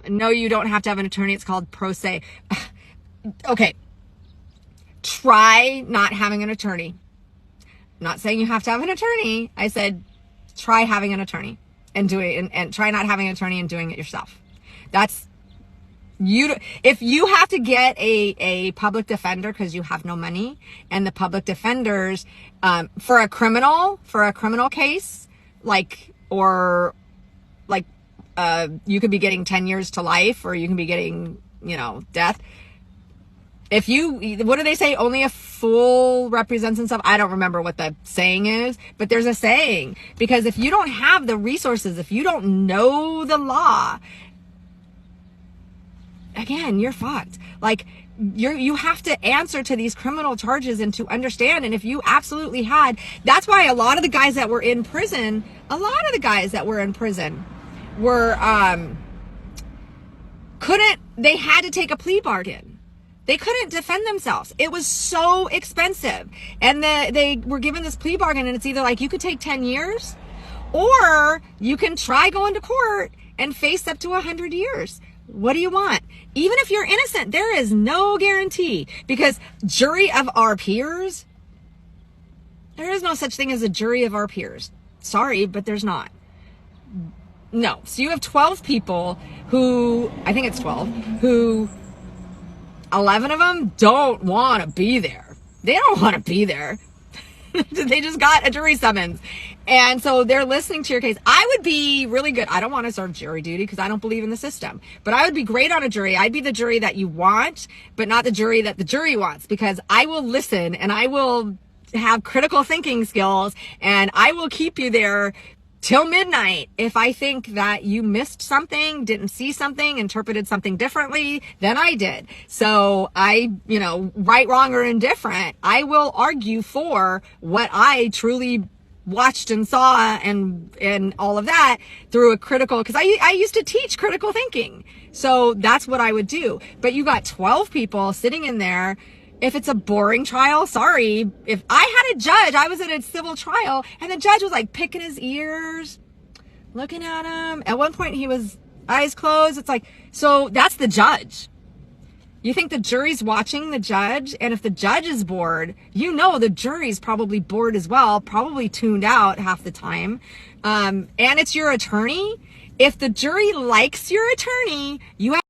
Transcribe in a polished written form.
No, you don't have to have an attorney. It's called pro se. Okay. Try not having an attorney. I'm not saying you have to have an attorney. I said, try having an attorney and and try not having an attorney and doing it yourself. That's you. If you have to get a public defender because you have no money, and the public defenders, for a criminal case, you could be getting 10 years to life, or you can be getting, death. What do they say? Only a fool represents himself. I don't remember what the saying is, but there's a saying, because if you don't have the resources, if you don't know the law, again, you're fucked. You have to answer to these criminal charges and to understand. And if you absolutely that's why a lot of the guys that were in prison were, they had to take a plea bargain. They couldn't defend themselves. It was so expensive. And they were given this plea bargain, and it's either you could take 10 years or you can try going to court and face up to 100 years. What do you want? Even if you're innocent, there is no guarantee, because jury of our peers, there is no such thing as a jury of our peers. Sorry, but there's not. No. So you have 12 people I think it's 12, who 11 of them don't want to be there. They don't want to be there. They just got a jury summons. And so they're listening to your case. I would be really good. I don't want to serve jury duty because I don't believe in the system. But I would be great on a jury. I'd be the jury that you want, but not the jury that the jury wants, because I will listen and I will have critical thinking skills, and I will keep you there till midnight. If I think that you missed something, didn't see something, interpreted something differently than I did. So right, wrong, or indifferent, I will argue for what I truly watched and saw and all of that through a critical, because I used to teach critical thinking. So that's what I would do. But you got 12 people sitting in there. If it's a boring trial, sorry. If I had a judge, I was in a civil trial, and the judge was picking his ears, looking at him. At one point, he was eyes closed. It's so that's the judge. You think the jury's watching the judge? And if the judge is bored, the jury's probably bored as well, probably tuned out half the time. And it's your attorney. If the jury likes your attorney, you have